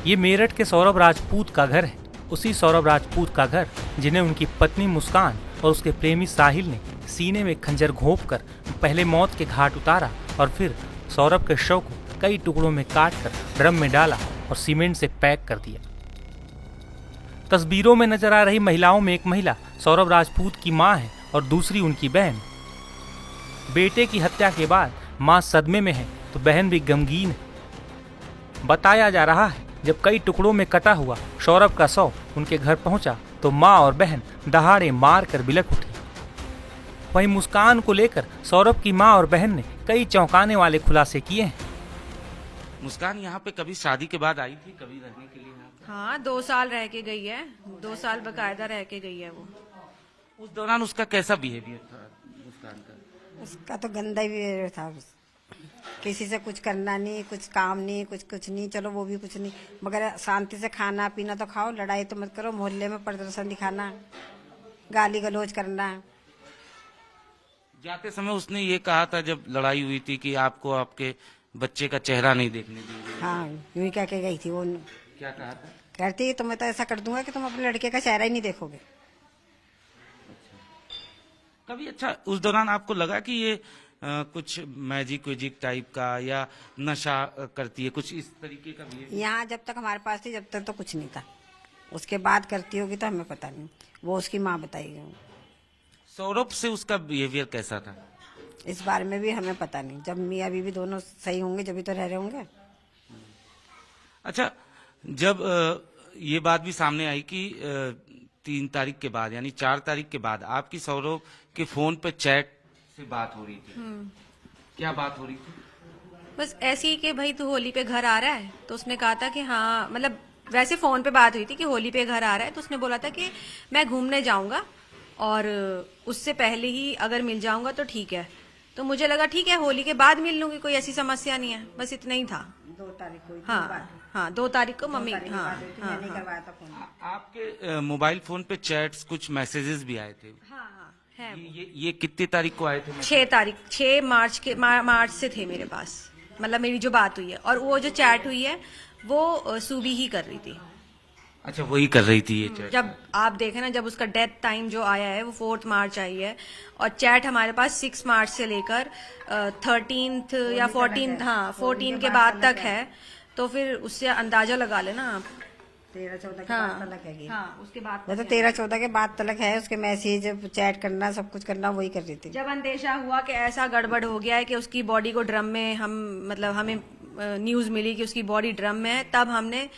ये मेरठ के सौरभ राजपूत का घर है। उसी सौरभ राजपूत का घर जिन्हें उनकी पत्नी मुस्कान और उसके प्रेमी साहिल ने सीने में खंजर घोंपकर पहले मौत के घाट उतारा और फिर सौरभ के शव को कई टुकड़ों में काटकर ड्रम में डाला और सीमेंट से पैक कर दिया। तस्वीरों में नजर आ रही महिलाओं में एक महिला सौरभ राजपूत की मां है और दूसरी उनकी बहन। बेटे की हत्या के बाद मां सदमे में है तो बहन भी गमगीन है। बताया जा रहा है जब कई टुकड़ों में कटा हुआ सौरभ का शव उनके घर पहुंचा तो मां और बहन दहाड़े मार कर बिलख उठी। वहीं मुस्कान को लेकर सौरभ की मां और बहन ने कई चौंकाने वाले खुलासे किए हैं। मुस्कान यहाँ पे कभी शादी के बाद आई थी, कभी रहने के लिए यहाँ पे? हाँ, 2 साल रह के गई है। 2 साल बकायदा रह के गई है वो। उस दौरान उसका कैसा बिहेवियर था मुस्कान का? उसका तो गंदा ही था। किसी से कुछ करना नहीं, कुछ काम नहीं, कुछ नहीं। चलो वो भी कुछ नहीं, मगर शांति से खाना पीना तो खाओ, लड़ाई तो मत करो। मोहल्ले में प्रदर्शन दिखाना, गाली गलौज करना। जाते समय उसने ये कहा था जब लड़ाई हुई थी कि आपको आपके बच्चे का चेहरा नहीं देखने देंगे। हाँ, यूं ही कह के गई थी वो। क्या कहा था? कहती तो मैं तो ऐसा कर दूंगा कि तुम अपने लड़के का चेहरा ही नहीं देखोगे। कभी अच्छा उस दौरान आपको लगा कि ये कुछ मैजिक वेजिक टाइप का या नशा करती है, कुछ इस तरीके का बिहेवियर? यहाँ जब तक हमारे पास थी जब तक तो कुछ नहीं था। उसके बाद करती होगी तो हमें पता नहीं, वो उसकी माँ बताएगी। सौरभ से उसका बिहेवियर कैसा था? इस बारे में भी हमें पता नहीं। जब मियाँ बीवी दोनों सही होंगे जब भी तो रह रहे होंगे। अच्छा, जब ये बात भी सामने आई कि 3 तारीख के बाद यानी 4 तारीख के बाद आपकी सौरभ के फोन पे चैट से बात हो रही थी, क्या बात हो रही थी? बस ऐसे ही कि भाई तू होली पे घर आ रहा है, तो उसने कहा था कि हाँ, मतलब वैसे फोन पे बात हुई थी कि होली पे घर आ रहा है, तो उसने बोला था कि मैं घूमने जाऊंगा और उससे पहले ही अगर मिल जाऊंगा तो ठीक है। तो मुझे लगा ठीक है, होली के बाद मिल लूंगी, कोई ऐसी समस्या नहीं है। बस इतना ही था। 2 तारीख को। हाँ, 2 तारीख को मम्मी। मैंने हाँ, करवाया था फोन। आपके मोबाइल फोन पे चैट्स कुछ मैसेजेस भी आए थे? हाँ, है। ये कितनी तारीख को आए थे? 6 तारीख, 6 मार्च के मार्च से थे मेरे पास, मतलब मेरी जो बात हुई है। और वो जो चैट हुई है वो सूबी ही कर रही थी। अच्छा, वही कर रही थी ये चैट? जब आप देखें ना, जब उसका डेथ टाइम जो आया है वो 4 मार्च आई है और चैट हमारे पास 6 मार्च से लेकर 13 या 14, हाँ 14 के बाद तक है। तो फिर उससे अंदाजा लगा लेना आप। 13-14 के बाद तलक है। हाँ, उसके बाद वो तो 13-14 के बाद तलक है। उसके मैसेज चैट करना सब कुछ करना वही कर रही थी। जब अंदेशा हुआ कि ऐसा गड़बड़ हो गया है कि उसकी बॉडी को ड्रम में, हमें न्यूज मिली कि उसकी बॉडी ड्रम में है, तब हमने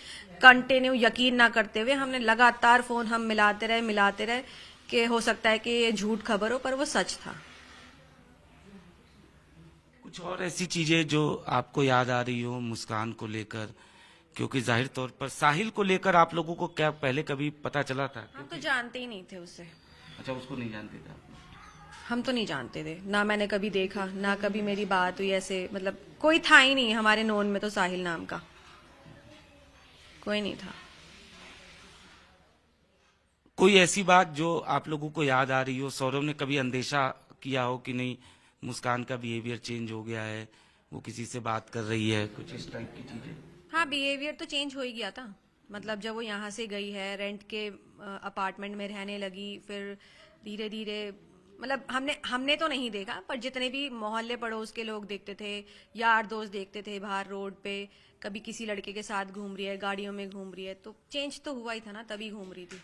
कंटिन्यू, यकीन ना करते हुए, हमने लगातार फोन हम मिलाते रहे कि हो सकता है कि ये झूठ खबर हो, पर वो सच था। कुछ और ऐसी चीजें जो आपको याद आ रही हो मुस्कान को लेकर? क्योंकि जाहिर तौर पर साहिल को लेकर आप लोगों को क्या पहले कभी पता चला था? हम तो जानते ही नहीं थे उससे। अच्छा, उसको नहीं जानते थे आप? हम तो नहीं जानते थे, ना मैंने कभी देखा, ना कभी मेरी बात हुई ऐसे। मतलब कोई था ही नहीं हमारे नोन में तो, साहिल नाम का कोई नहीं था। कोई ऐसी बात जो आप लोगों को याद आ रही हो, सौरभ ने कभी अंदेशा किया हो कि नहीं मुस्कान का बिहेवियर चेंज हो गया है, वो किसी से बात कर रही है, कुछ इस टाइप की चीजें? हाँ, बिहेवियर तो चेंज हो ही गया था। मतलब जब वो यहाँ से गई है, रेंट के अपार्टमेंट में रहने लगी, फिर धीरे धीरे, मतलब हमने तो नहीं देखा, पर जितने भी मोहल्ले पड़ोस के लोग देखते थे, यार दोस्त देखते थे बाहर रोड पे, कभी किसी लड़के के साथ घूम रही है, गाड़ियों में घूम रही है, तो चेंज तो हुआ ही था ना, तभी घूम रही थी।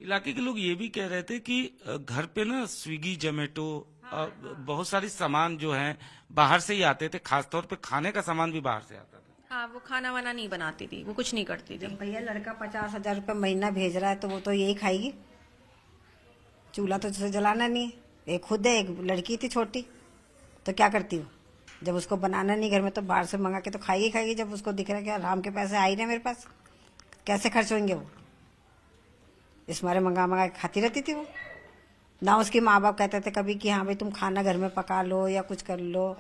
इलाके के लोग ये भी कह रहे थे कि घर पे ना स्विगी, जोमेटो, बहुत सारी सामान जो है बाहर से ही आते थे, खासतौर पे खाने का सामान भी बाहर से आता था। हाँ, वो खाना वाना नहीं बनाती थी, वो कुछ नहीं करती थी। भैया लड़का 50,000 रुपये महीना भेज रहा है तो वो तो यही खाएगी। चूल्हा तो उसे जलाना नहीं है। एक खुद है, एक लड़की थी छोटी, तो क्या करती हो? जब उसको बनाना नहीं घर में तो बाहर से मंगा के तो खाएगी। जब उसको दिख रहा है कि आराम के पैसे आ ही रहे मेरे पास, कैसे खर्च होंगे वो, इस मारे मंगा के खाती रहती थी वो। ना उसके माँ बाप कहते थे कभी कि हाँ भाई तुम खाना घर में पका लो या कुछ कर लो,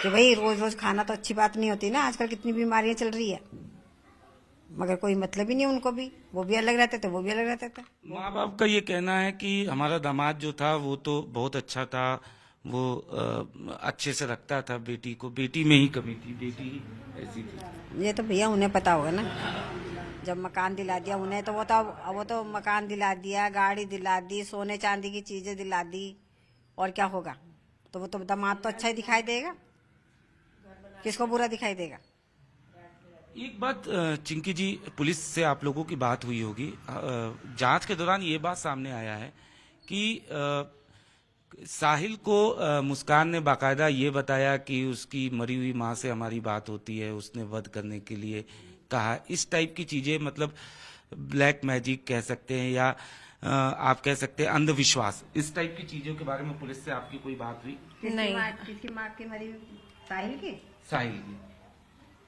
कि भाई रोज रोज खाना तो अच्छी बात नहीं होती ना, आजकल कितनी बीमारियां चल रही है। मगर कोई मतलब ही नहीं उनको भी, वो भी अलग रहते थे, वो भी अलग रहते थे। माँ बाप का ये कहना है कि हमारा दामाद जो था वो तो बहुत अच्छा था, वो अच्छे से रखता था बेटी को, बेटी में ही कमी थी, बेटी ही ऐसी थी। ये तो भैया उन्हें पता होगा ना, जब मकान दिला दिया उन्हें तो वो तो मकान दिला दिया, गाड़ी दिला दी, सोने चांदी की चीजें दिला दी, और क्या होगा? तो वो तो दामाद तो अच्छा ही दिखाई देगा, किसको बुरा दिखाई देगा? एक बात चिंकी जी, पुलिस से आप लोगों की बात हुई होगी, जांच के दौरान ये बात सामने आया है कि साहिल को मुस्कान ने बाकायदा ये बताया कि उसकी मरी हुई माँ से हमारी बात होती है, उसने वध करने के लिए कहा। इस टाइप की चीजें, मतलब ब्लैक मैजिक कह सकते हैं या आप कह सकते हैं अंधविश्वास, इस टाइप की चीजों के बारे में पुलिस से आपकी कोई बात हुई? नहीं। किसकी माँ की मरी? साहिल की? साहिल की।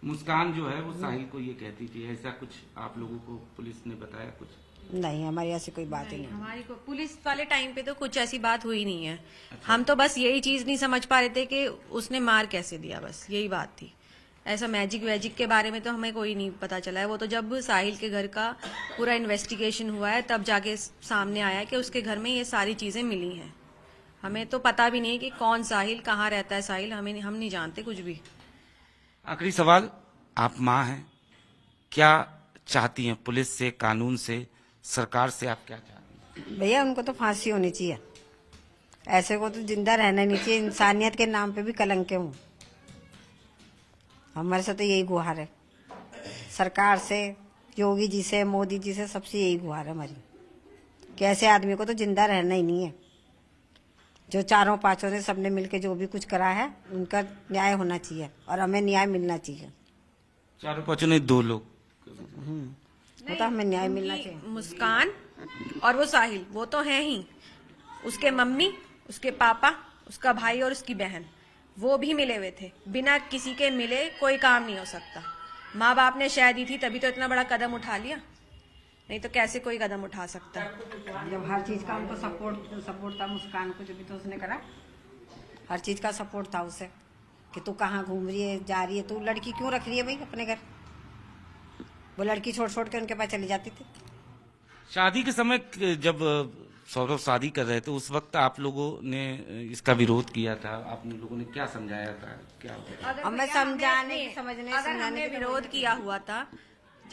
मुस्कान जो है वो साहिल को ये कहती थी, ऐसा कुछ आप लोगों को पुलिस ने बताया कुछ? नहीं, हमारी ऐसी कोई बात ही नहीं। हमारी को पुलिस वाले टाइम पे तो कुछ ऐसी बात हुई नहीं है। हम तो बस यही चीज नहीं समझ पा रहे थे कि उसने मार कैसे दिया, बस यही बात थी। ऐसा मैजिक वैजिक के बारे में तो हमें कोई नहीं पता चला है। वो तो जब साहिल के घर का पूरा इन्वेस्टिगेशन हुआ है तब जाके सामने आया कि उसके घर में ये सारी चीजें मिली हैं। हमें तो पता भी नहीं कि कौन साहिल, कहाँ रहता है साहिल, हम नहीं जानते कुछ भी। आखिरी सवाल, आप माँ हैं, क्या चाहती हैं पुलिस से, कानून से, सरकार से आप क्या चाहती हैं? भैया उनको तो फांसी होनी चाहिए, ऐसे को तो जिंदा रहना नहीं चाहिए। इंसानियत के नाम पे भी कलंके हूँ। हमारे से तो यही गुहार है, सरकार से, योगी जी से, मोदी जी से, सबसे यही गुहार है हमारी कि ऐसे आदमी को तो जिंदा रहना ही नहीं है। जो चारों पांचों ने सबने मिलके जो भी कुछ करा है उनका न्याय होना चाहिए और हमें न्याय मिलना चाहिए। चारों पांचों ने 2 लोग, वो तो हमें न्याय मिलना चाहिए। मुस्कान और वो साहिल, वो तो है ही। उसके मम्मी, उसके पापा, उसका भाई और उसकी बहन, वो भी मिले हुए थे। बिना किसी के मिले कोई काम नहीं हो सकता। माँ बाप ने शह दी थी तभी तो इतना बड़ा कदम उठा लिया, नहीं तो कैसे कोई कदम उठा सकता है। जब हर चीज का उनको सपोर्ट था मुस्कान को, जब भी तो उसने करा, हर चीज का सपोर्ट था उसे कि तू कहाँ घूम रही है, जा रही है, तू लड़की क्यों रख रही है भाई अपने घर? वो लड़की छोड़ छोड़ के उनके पास चली जाती थी। शादी के समय जब सौरभ शादी कर रहे थे उस वक्त आप लोगों ने इसका विरोध किया था, आप लोगों ने क्या समझाया था, क्या? हमें समझाने समझने अगर हमने विरोध किया हुआ था,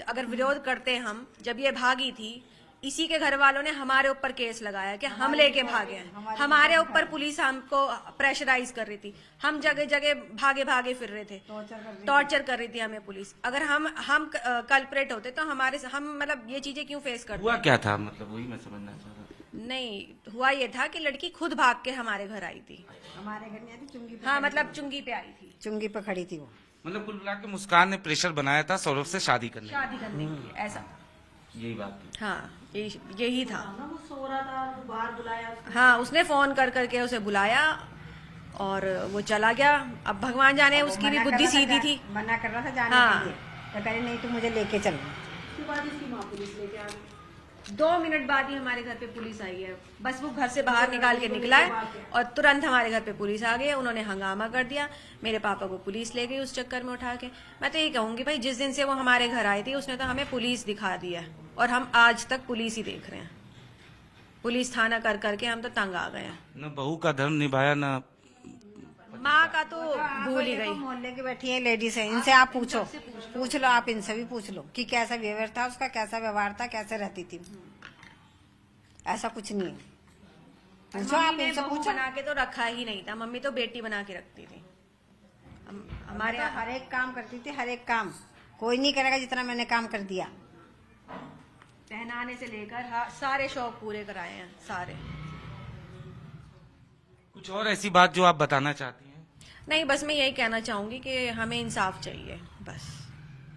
अगर विरोध करते हम, जब ये भागी थी, इसी के घर वालों ने हमारे ऊपर केस लगाया कि हम लेके भागे हैं। हमारे ऊपर पुलिस हमको प्रेशराइज कर रही थी, हम जगह जगह भागे भागे फिर रहे थे, टॉर्चर कर रही थी हमें पुलिस। अगर हम कल्प्रेट होते तो हम मतलब ये चीजें क्यों फेस करते? हुआ क्या था, मतलब वही मैं समझना चाह रहा था। नहीं, हुआ ये था कि लड़की खुद भाग के हमारे घर आई थी। हमारे घर में आई थी, चुंगी पे। हाँ, मतलब चुंगी पे आई थी, चुंगी पे खड़ी थी वो। मतलब कुल मिला के मुस्कान ने प्रेशर बनाया था सौरभ से शादी करने के लिए, ऐसा। यही बात थी। हाँ, यही था। हाँ, उसने फोन कर करके उसे बुलाया और वो चला गया। अब भगवान जाने उसकी भी बुद्धि सीधी थी। मना कर रहा था जाने के लिए, तो कह रही नहीं, तू मुझे लेके चल। 2 मिनट बाद ही हमारे घर पे पुलिस आई है। बस वो घर से बाहर निकाल के निकला है और तुरंत हमारे घर पे पुलिस आ गई है। उन्होंने हंगामा कर दिया, मेरे पापा को पुलिस ले गई उस चक्कर में उठा के। मैं तो ये कहूंगी भाई, जिस दिन से वो हमारे घर आई थी उसने तो हमें पुलिस दिखा दिया है और हम आज तक पुलिस ही देख रहे हैं। पुलिस थाना कर करके हम तो तंग आ गए हैं। न बहू का धर्म निभाया, न माँ का तो भूल ही गई। मोहल्ले की बैठी है लेडीज है, इनसे आप पूछ लो, आप इनसे भी पूछ लो कि कैसा व्यवहार था उसका, कैसा व्यवहार था, कैसे रहती थी। ऐसा कुछ नहीं है, पूछो आप इनसे, बहू पूछो। बना के तो रखा ही नहीं था, मम्मी तो बेटी बना के रखती थी। हमारे तो हर एक काम करती थी, हर एक काम। कोई नहीं करेगा जितना मैंने काम कर दिया। पहनाने से लेकर सारे शौक पूरे कराए हैं, सारे। कुछ और ऐसी बात जो आप बताना चाहती हैं? नहीं, बस मैं यही कहना चाहूंगी कि हमें इंसाफ चाहिए, बस।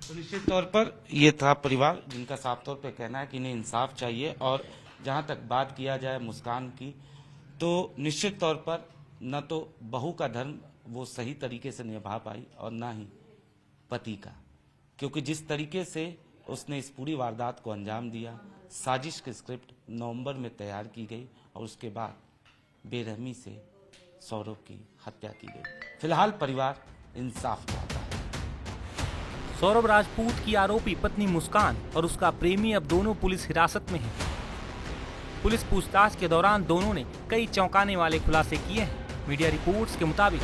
तो निश्चित तौर पर ये था परिवार जिनका साफ तौर पे कहना है कि इन्हें इंसाफ चाहिए। और जहां तक बात किया जाए मुस्कान की, तो निश्चित तौर पर न तो बहू का धर्म वो सही तरीके से निभा पाई और न ही पति का, क्योंकि जिस तरीके से उसने इस पूरी वारदात को अंजाम दिया, साजिश की स्क्रिप्ट नवंबर में तैयार की गई और उसके बाद बेरहमी से सौरभ की हत्या की गई। फिलहाल परिवार इंसाफ चाहता है। सौरभ राजपूत की आरोपी पत्नी मुस्कान और उसका प्रेमी अब दोनों पुलिस हिरासत में हैं। पुलिस पूछताछ के दौरान दोनों ने कई चौंकाने वाले खुलासे किए हैं। मीडिया रिपोर्ट्स के मुताबिक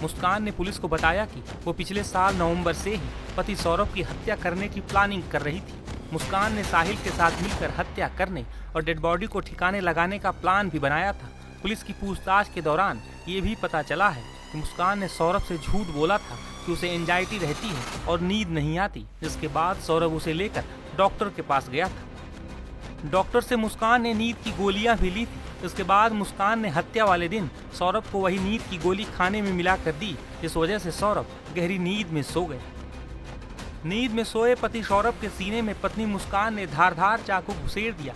मुस्कान ने पुलिस को बताया कि वो पिछले साल नवंबर से ही पति सौरभ की हत्या करने की प्लानिंग कर रही थी। मुस्कान ने साहिल के साथ मिलकर हत्या करने और डेड बॉडी को ठिकाने लगाने का प्लान भी बनाया था। पुलिस की पूछताछ के दौरान ये भी पता चला है कि मुस्कान ने सौरभ से झूठ बोला था कि उसे एंजाइटी रहती है और नींद नहीं आती, जिसके बाद सौरभ उसे लेकर डॉक्टर के पास गया था। डॉक्टर से मुस्कान ने नींद की गोलियां भी ली थी। इसके बाद मुस्कान ने हत्या वाले दिन सौरभ को वही नींद की गोली खाने में मिला कर दी, जिस वजह से सौरभ गहरी नींद में सो गए। नींद में सोए पति सौरभ के सीने में पत्नी मुस्कान ने धारदार चाकू घुसेड़ दिया